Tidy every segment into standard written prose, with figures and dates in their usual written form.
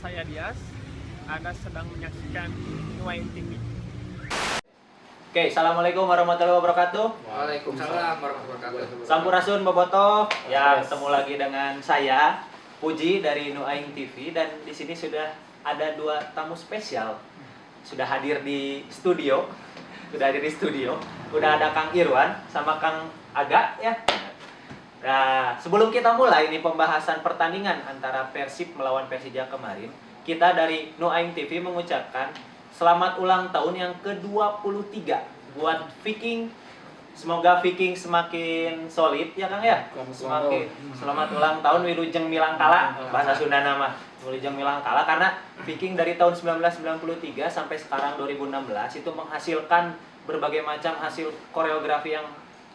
saya Dias. Anda sedang menyaksikan Nuain TV. Oke, assalamualaikum warahmatullahi wabarakatuh. Waalaikumsalam warahmatullahi wabarakatuh. Sampurasun Bobotoh. Ya, ketemu lagi dengan saya Puji dari Nuain TV, dan di sini sudah ada dua tamu spesial. Sudah hadir di studio. Udah ada Kang Irwan sama Kang Aga ya. Nah, sebelum kita mulai ini pembahasan pertandingan antara Persib melawan Persija kemarin, kita dari Nuain TV mengucapkan selamat ulang tahun yang ke-23 buat Viking. Semoga Viking semakin solid ya Kang ya. Selamat ulang tahun Wilujeng Milangkala, bahasa Sunda nama. Wilujeng Milangkala, karena Viking dari tahun 1993 sampai sekarang 2016 itu menghasilkan berbagai macam hasil koreografi yang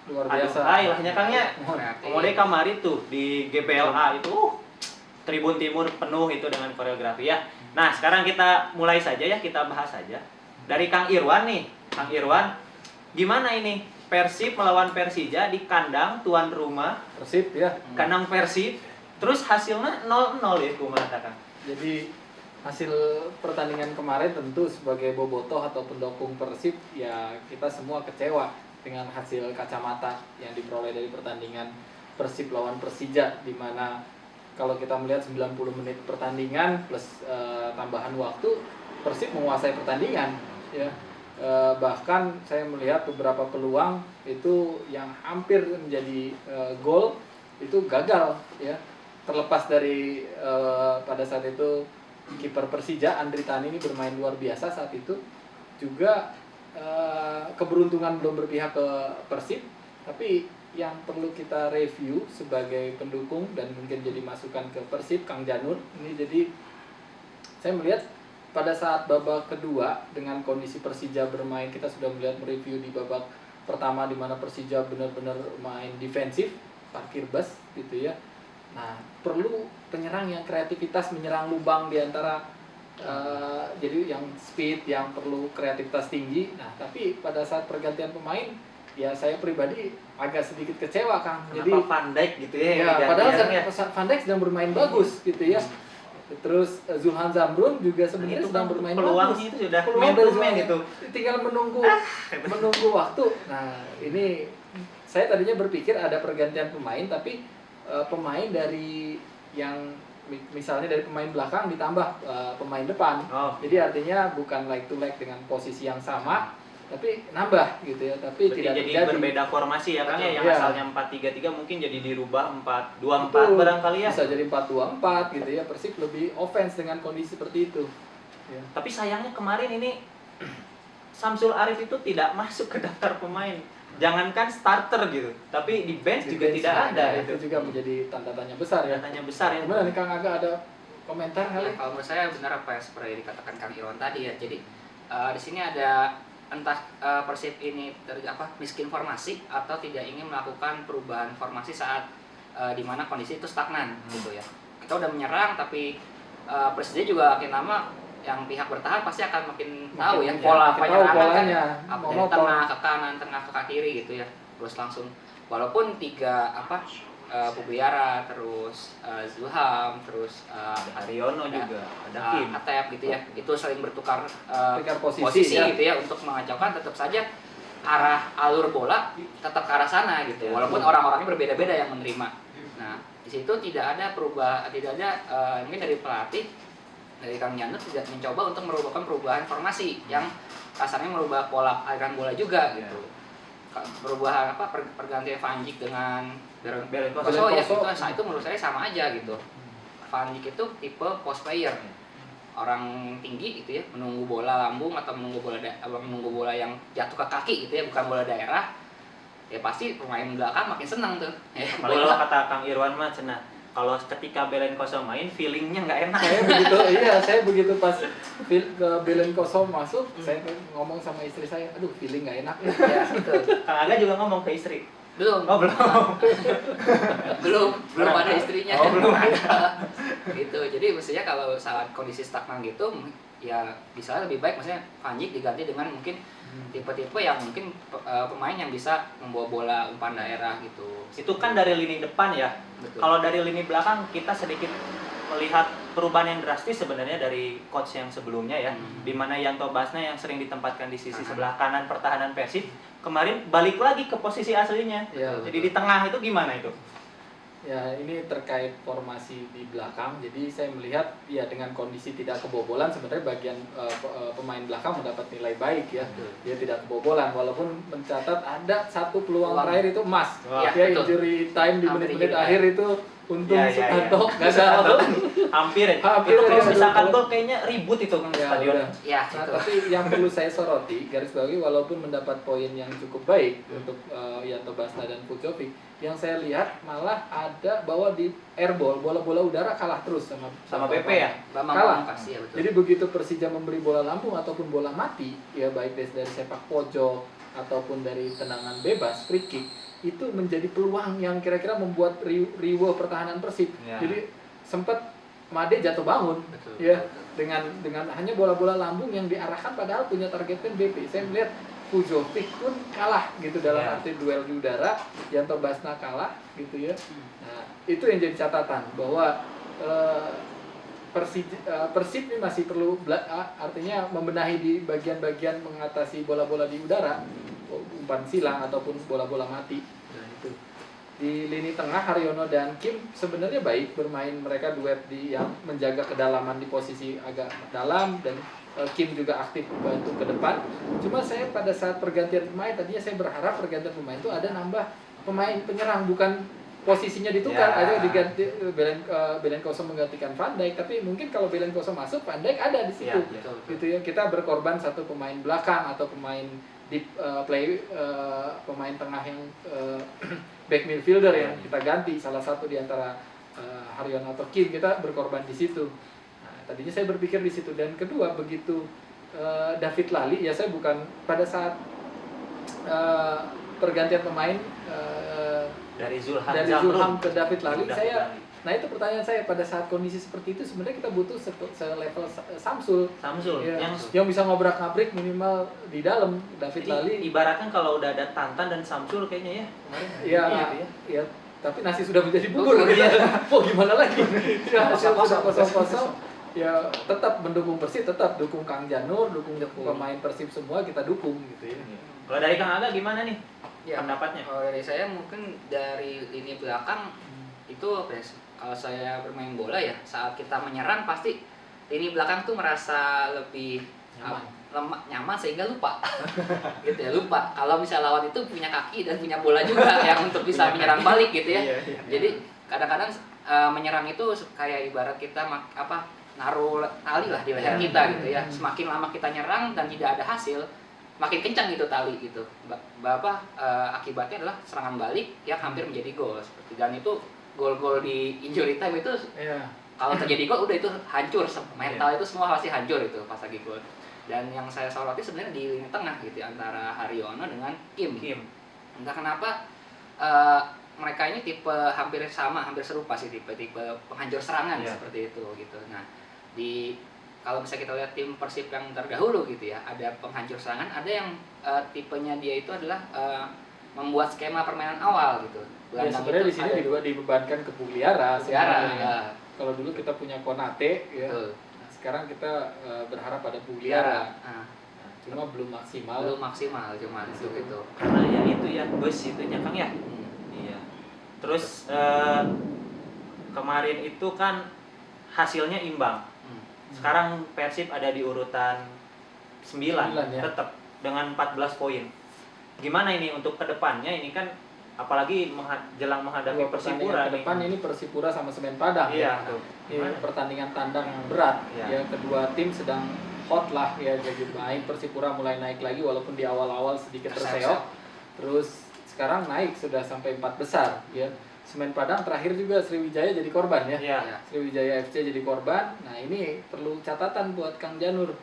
Luar biasa. Ilahnya Kang ya. Kemudian kamari tuh di GBLA itu Tribun Timur penuh itu dengan koreografi ya. Nah, sekarang kita mulai saja ya, kita bahas saja. Dari Kang Irwan nih. Kang Irwan, gimana ini Persib melawan Persija di kandang tuan rumah? Persib ya. Kandang Persib. Terus hasilnya 0-0 ya kumaha Kang. Jadi hasil pertandingan kemarin tentu sebagai bobotoh atau pendukung Persib ya kita semua kecewa dengan hasil kacamata yang diperoleh dari pertandingan Persib lawan Persija, di mana kalau kita melihat 90 menit pertandingan plus tambahan waktu, Persib menguasai pertandingan ya. Bahkan saya melihat beberapa peluang itu yang hampir menjadi gol itu gagal ya. Terlepas dari pada saat itu kiper Persija Andri Tani ini bermain luar biasa saat itu, juga keberuntungan belum berpihak ke Persib, tapi yang perlu kita review sebagai pendukung dan mungkin jadi masukan ke Persib, Kang Janur ini. Jadi saya melihat pada saat babak kedua dengan kondisi Persija bermain, kita sudah melihat mereview di babak pertama di mana Persija benar-benar main defensif, parkir bus gitu ya. Nah, perlu penyerang yang kreativitas menyerang lubang di antara jadi yang speed, yang perlu kreativitas tinggi. Nah, tapi pada saat pergantian pemain ya saya pribadi agak sedikit kecewa Kang. Kenapa Jadi Van Dijk gitu ya? ya padahal Van Dijk sedang bermain bagus gitu ya. Terus Zulhan Zamrun juga sebenarnya sedang bermain peluangnya bagus. Itu sudah Peluang main to dari main itu. Tinggal menunggu waktu. Nah, ini saya tadinya berpikir ada pergantian pemain, tapi pemain dari yang misalnya dari pemain belakang ditambah pemain depan. Jadi artinya bukan leg to leg dengan posisi yang sama, tapi nambah gitu ya. Tapi berarti tidak jadi terjadi. berbeda formasi ya Kang ya, yang Iya. asalnya 4-3-3 mungkin jadi dirubah 4-2-4 Betul. barangkali ya. Bisa jadi 4-2-4 gitu ya. Persib lebih offense dengan kondisi seperti itu. Ya. Tapi sayangnya kemarin ini Samsul Arif itu tidak masuk ke daftar pemain. Jangankan starter gitu, tapi di bench juga Di bench tidak ada ya, itu. juga menjadi tanda tanya besar ya. Tanya besar ya. Gimana nih Kang Aga, ada komentar kali? Ya, kalau menurut saya benar apa yang seperti dikatakan Kang Irwan tadi ya. Jadi di sini ada entah Persib ini miskin formasi atau tidak ingin melakukan perubahan formasi saat di mana kondisi itu stagnan gitu ya. Kita udah menyerang tapi Persija juga makin lama yang pihak bertahan pasti akan makin tahu ya pola penyerangan kan, dari tengah ke kanan, tengah ke kiri gitu ya. Terus langsung walaupun Bubiara, terus Zulham, terus Haryono juga, ada Kim, Atep gitu ya, itu saling bertukar posisi ya. gitu ya untuk mengacaukan. Tetap saja arah alur bola tetap ke arah sana gitu, walaupun orang-orangnya berbeda-beda yang menerima. Nah, di situ tidak ada mungkin dari pelatih, dari Kang Janur tidak mencoba untuk merubahkan perubahan formasi yang kasarnya merubah pola aliran bola juga gitu. Perubahan pergantian Van Dijk dengan Belen Koso ya itu menurut saya sama aja gitu. Van Dijk itu tipe post player, orang tinggi gitu ya, menunggu bola lambung atau menunggu bola yang jatuh ke kaki gitu ya, bukan bola daerah. Ya pasti pemain belakang makin senang tuh. Ya, kalau kata Kang Irwan mah cenah, kalau ketika Belen Koso main feelingnya nggak enak. Saya begitu pas ke Belen Koso masuk, saya ngomong sama istri saya, aduh feeling nggak enak ya gitu. Kang Aga juga ngomong ke istri. Belum. Oh, belum ada istrinya. Oh, belum ada. Gitu. Jadi mestinya kalau saat kondisi stagnan gitu ya bisa lebih baik maksudnya Van Dijk diganti dengan mungkin tipe-tipe yang mungkin pemain yang bisa membawa bola umpan daerah gitu. Itu kan dari lini depan ya. Betul. Kalau dari lini belakang kita sedikit melihat perubahan yang drastis sebenarnya dari coach yang sebelumnya ya, di mana Yanto Basna yang sering ditempatkan di sisi sebelah kanan pertahanan Persib kemarin balik lagi ke posisi aslinya. Ya, Jadi di tengah itu gimana itu? Ya, ini terkait formasi di belakang. Jadi saya melihat ya dengan kondisi tidak kebobolan sebenarnya bagian pemain belakang mendapat nilai baik ya. Dia tidak kebobolan walaupun mencatat ada satu peluang terakhir itu emas. Wah, Ya, betul. injury time di Hampir menit-menit injury akhir itu untung Ya, ya, Sukanto ya. gagal. Hampir ya. Hampir Itu kalau ya, misalkan betul. gol kayaknya ribut itu kan Ya, stadion. udah. Ya, Nah, itu. tapi yang perlu saya soroti, garis bawahi walaupun mendapat poin yang cukup baik untuk Yanto Basna dan Pujovic, yang saya lihat malah ada bahwa di airball, bola-bola udara kalah terus Sama BP ya? Bambang Kalah. Pamungkas, ya betul. Jadi begitu Persija memberi bola lambung ataupun bola mati, ya baik dari sepak pojok ataupun dari tendangan bebas, free kick, itu menjadi peluang yang kira-kira membuat riuh pertahanan Persib. Ya. Jadi sempat Made jatuh bangun, Betul. ya dengan hanya bola-bola lambung yang diarahkan padahal punya target kan BP. Saya melihat Pujovic pun kalah gitu dalam Ya. arti duel di udara, Yanto Basna kalah gitu ya. Nah, itu yang jadi catatan bahwa Persib ini masih perlu artinya membenahi di bagian-bagian mengatasi bola-bola di udara, umpan silang ataupun bola-bola mati. Nah, itu. Di lini tengah Haryono dan Kim sebenarnya baik bermain, mereka duet yang menjaga kedalaman di posisi agak dalam, dan Kim juga aktif bantu ke depan. Cuma saya pada saat pergantian pemain tadinya saya berharap pergantian pemain itu ada nambah pemain penyerang, bukan posisinya ditukar Ya. aja diganti Belenkoso menggantikan Van Dijk, tapi mungkin kalau Belenkoso masuk Van Dijk ada di situ. Ya, betul. Gitu ya, kita berkorban satu pemain belakang atau pemain di pemain tengah yang back midfielder yang kita ganti, salah satu di antara Haryono atau Kim, kita berkorban di situ. Nah, tadinya saya berpikir di situ, dan kedua begitu David Lali, ya saya bukan pada saat pergantian pemain Dari Zulham dari Zamrun Zulham ke David Lali, David saya Lali. nah itu pertanyaan saya, pada saat kondisi seperti itu sebenarnya kita butuh selevel Samsul. Samsul Ya, yang bisa ngobrak-ngabrik minimal di dalam. David jadi Lali ibaratkan kalau udah ada Tantan dan Samsul kayaknya ya kemarin ya, gitu ya. ya, tapi nasi sudah menjadi bubur. Iya. Mau gimana lagi? Ya, hasil Kosong-kosong. sudah kosong-kosong. Ya tetap mendukung Persib, tetap dukung Kang Janur, dukung pemain Persib semua kita dukung gitu ya. Kalau dari Kang Aga gimana nih Ya, pendapatnya? kalau dari saya mungkin dari lini belakang itu apa ya, kalau saya bermain bola ya saat kita menyerang pasti lini belakang tuh merasa lebih nyaman sehingga lupa gitu ya, lupa kalau misalnya lawan itu punya kaki dan punya bola juga yang untuk bisa menyerang balik gitu ya. Iya, iya. Jadi kadang-kadang menyerang itu kayak ibarat kita naruh tali lah di leher kita gitu ya. Semakin lama kita nyerang dan tidak ada hasil, makin kencang gitu tali gitu. Akibatnya adalah serangan balik yang hampir menjadi gol seperti, dan itu gol-gol di injury time itu Iya. kalau terjadi gol udah itu hancur, mental itu semua pasti hancur itu pas lagi gol. Dan yang saya soroti sebenarnya di lini tengah gitu ya, antara Haryono dengan Kim. Entah kenapa mereka ini tipe hampir serupa sih, tipe penghancur serangan seperti itu gitu. Nah, kalau misalnya kita lihat tim Persib yang terdahulu gitu ya, ada penghancur serangan, ada yang tipenya dia itu adalah membuat skema permainan awal gitu. Ya, sebenarnya di sini juga dibebankan ke Pugliara. Ya. Kalau dulu kita punya Konate ya. Betul. Nah, sekarang kita berharap pada Pugliara. Nah, Cuma belum maksimal. belum maksimal cuman itu gitu. Karena ya itu ya bus itunya Kang ya. Iya. Terus kemarin itu kan hasilnya imbang. Sekarang Persib ada di urutan 9 ya. tetap dengan 14 poin. Gimana ini untuk kedepannya, ini kan apalagi jelang menghadapi Dua Persipura pertandingan ke depan ini Persipura sama Semen Padang. Iya, ya. tuh. Ini pertandingan tandang yang berat. Iya. Ya, kedua tim sedang hot lah ya, jadi main. Persipura mulai naik lagi walaupun di awal-awal sedikit terseok. Terus sekarang naik sudah sampai 4 besar ya. Semen Padang terakhir juga Sriwijaya jadi korban ya. Iya. Sriwijaya FC jadi korban. Nah, ini perlu catatan buat Kang Janur.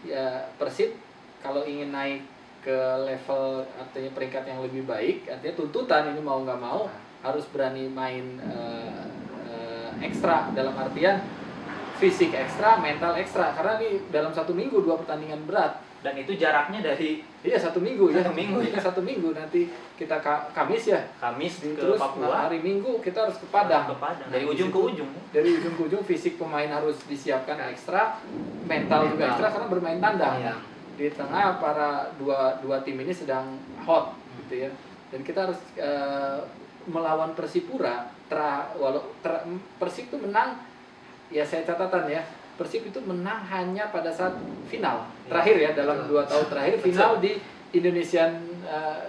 Ya, Persib kalau ingin naik ke level artinya peringkat yang lebih baik, artinya tuntutan ini mau nggak mau harus berani main ekstra, dalam artian fisik ekstra, mental ekstra, karena ini dalam satu minggu 2 pertandingan berat Dan itu jaraknya dari Iya 1 minggu ya. 1 minggu ya. 1 minggu nanti kita Kamis ya. Kamis ke Terus Papua. hari Minggu kita harus ke Padang. Ke Padang. Dari Nah, ujung di ke situ, ujung. Dari ujung ke ujung fisik pemain harus disiapkan ekstra, mental juga ekstra karena bermain tandang. Iya. Di tengah para dua tim ini sedang hot gitu ya. Dan kita harus melawan Persipura. Persib itu menang, ya saya catatan ya. Persib itu menang hanya pada saat final terakhir ya, dalam 2 tahun terakhir final di Indonesian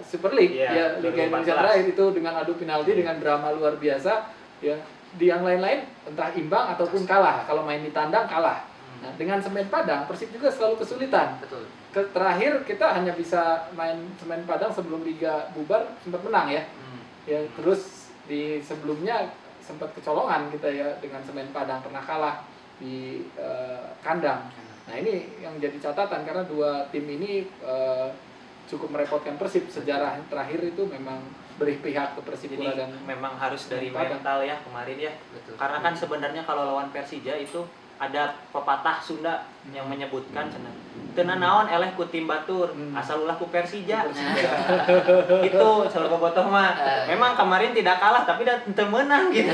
Super League ya, Liga 2014. Indonesia terakhir itu dengan adu penalti dengan drama luar biasa ya. Di yang lain-lain entah imbang ataupun kalah, kalau main di tandang kalah. Nah, dengan Semen Padang Persib juga selalu kesulitan. Betul. Terakhir kita hanya bisa main Semen Padang sebelum liga bubar, sempat menang ya. Ya, terus di sebelumnya sempat kecolongan kita ya dengan Semen Padang, pernah kalah di kandang. Nah, ini yang jadi catatan karena 2 tim ini cukup merepotkan Persib. Sejarah terakhir itu memang berpihak ke Persipura Jadi dan memang harus dari Padang. mental ya kemarin ya. Betul. Karena kan sebenarnya kalau lawan Persija itu ada pepatah Sunda yang menyebutkan cenah teu naon eleh ku tim batur, asal ulah ku Persija. Itu salah bobotoh mah. Memang kemarin tidak kalah tapi dah teu meunang gitu.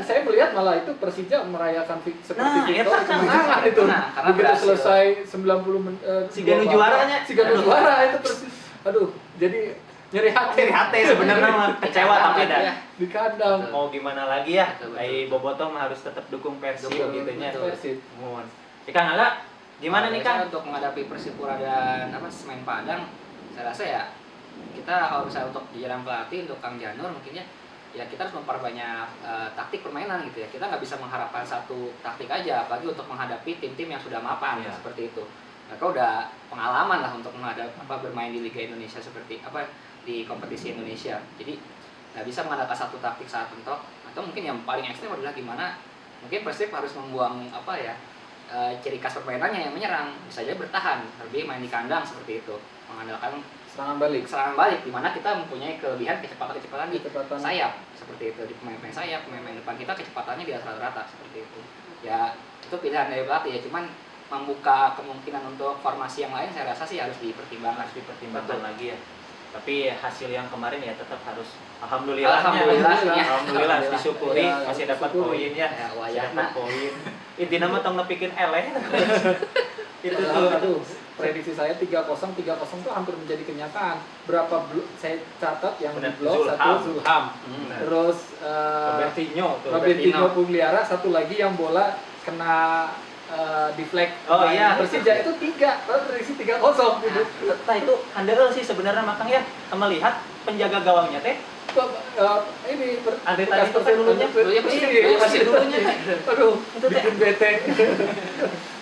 saya melihat malah itu Persija merayakan seperti Nah, victory eta kan kemenangan itu. Nah, karena Begitu berhasil. selesai 90 menit Siga nu juaranya. Siga nu juara itu Persib. Aduh, jadi nyeri hati. Nyeri hati sebenarnya mah kecewa tapi dah. Di kandang. Mau gimana lagi ya? Betul, betul. Ai bobotoh mah harus tetap dukung Persib Dukung, gitu nya. betul. Persib. Mun. Kang Aga, gimana nih Kang? Untuk menghadapi Persipura dan Semen Padang, saya rasa ya kita kalau misalnya untuk di jalan pelatih untuk Kang Janur mungkin ya kita harus memperbanyak taktik permainan gitu ya. Kita nggak bisa mengharapkan satu taktik aja, apalagi untuk menghadapi tim-tim yang sudah mapan Iya. seperti itu. Mereka udah pengalaman lah untuk bermain di Liga Indonesia seperti di kompetisi Indonesia. Jadi nggak bisa mengandalkan satu taktik saat mentok, atau mungkin yang paling ekstrem adalah gimana mungkin Persib harus membuang ciri khas permainannya yang menyerang, bisa aja bertahan, lebih main di kandang seperti itu, mengandalkan serangan balik di mana kita mempunyai kelebihan kecepatan di sayap seperti itu, di pemain-pemain sayap, pemain depan kita kecepatannya di atas rata-rata seperti itu. Ya itu pilihan dari pelatih ya, cuman membuka kemungkinan untuk formasi yang lain saya rasa sih harus dipertimbangkan. Betul lagi ya. Tapi hasil yang kemarin ya tetap harus alhamdulillah disyukuri Ya, masih dapat poin ya. Masih dapat poin. Intinya mah tong nepikeun eleh. Itu tuh. Aduh, prediksi saya 3-0 tuh hampir menjadi kenyataan. Berapa saya catat yang di blok, satu Zulham. Terus Robertinho Pugliara, satu lagi yang bola kena deflect. Oh iya, Persija itu 3, prediksi 3-0 gitu. Nah itu handel sih sebenarnya Makang ya. Melihat penjaga gawangnya teh Ini Andri tadi itu kan dulunya masih dulunya. Aduh, itu teh bikin bete.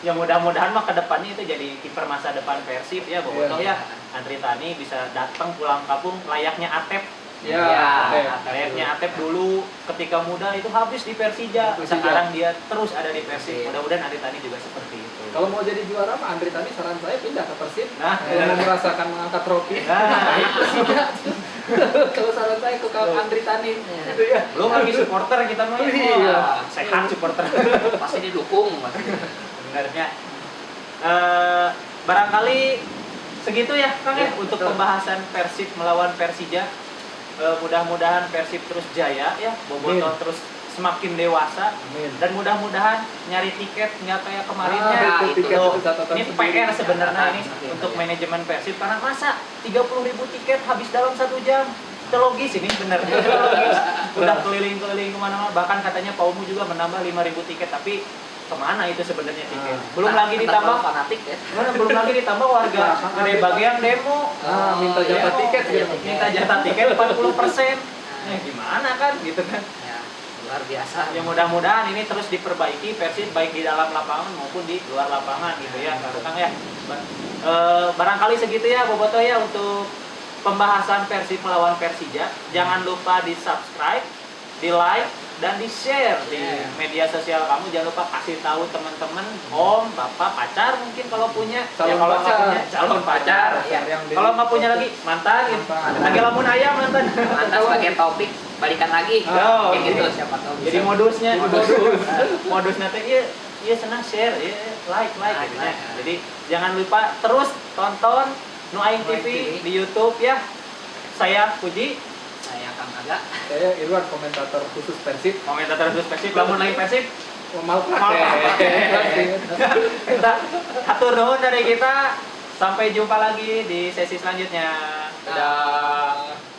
ya mudah-mudahan mah kedepannya itu jadi kiper masa depan Persib ya bobotoh Iya. ya. Andri Tani bisa datang pulang kampung layaknya Atep. Ya, Layaknya Atep dulu ketika muda itu habis di Persija. Sekarang dia terus ada di Persib. Mudah-mudahan Andri Tani juga seperti itu. Kalau mau jadi juara mah Andri Tani saran saya pindah ke Persib. Nah, Kalau mau merasakan mengangkat trofi. Nah, Kalau saran saya ke Andri Tani gitu ya. belum lagi supporter kita mah. Iya. Sehat supporter. Pasti didukung Sebenarnya barangkali segitu ya Kang ya untuk pembahasan Persib melawan Persija. Mudah-mudahan Persib terus jaya ya, bobotoh terus semakin dewasa. Amin. Dan mudah-mudahan nyari tiket nggak kayak kemarinnya. Tiket itu catatan Ini sendiri. PR sebenarnya ini Catatan. untuk manajemen Persib karena masa 30.000 tiket habis dalam 1 jam. Itu logis ini bener. Itu logis. Udah keliling-keliling kemana-mana. Bahkan katanya Paumu juga menambah 5.000 tiket tapi kemana itu sebenarnya tiket? Belum lagi ditambah fanatik ya. belum lagi ditambah warga gede bagian demo. Minta jatah Demo, tiket iya, gitu. minta jatah tiket 40%. Gimana kan gitu kan? Ya, luar biasa. Ya mudah-mudahan ini terus diperbaiki Persib baik di dalam lapangan maupun di luar lapangan gitu ya Kang ya. Barangkali segitu ya bobotoh ya untuk pembahasan Persib melawan Persija. Jangan lupa di-subscribe, di-like dan di-share di media sosial kamu. Jangan lupa kasih tahu teman-teman, om, bapak, pacar mungkin kalau punya. Calon kalau nggak pacar. punya calon pacar. Ya. Kalau nggak punya lagi mantan, gitu. Lagi lamun ayam mantan. Lantas bagian topik balikan lagi. Oh, Kayak gitu jadi- siapa tahu bisa. Jadi modusnya modus nanti iya iya senang share, iya like Like, gitu ya. like. Jadi jangan lupa terus tonton Nu Aing Nu Aing TV TV di YouTube ya. Saya Puji, Saya Kang Aga. Saya Irwan, komentator khusus Persib. komentator khusus Persib, lamun lain Persib. Mal Mal praktek. Kita atur nuhun dari kita. Sampai jumpa lagi di sesi selanjutnya. Dadah.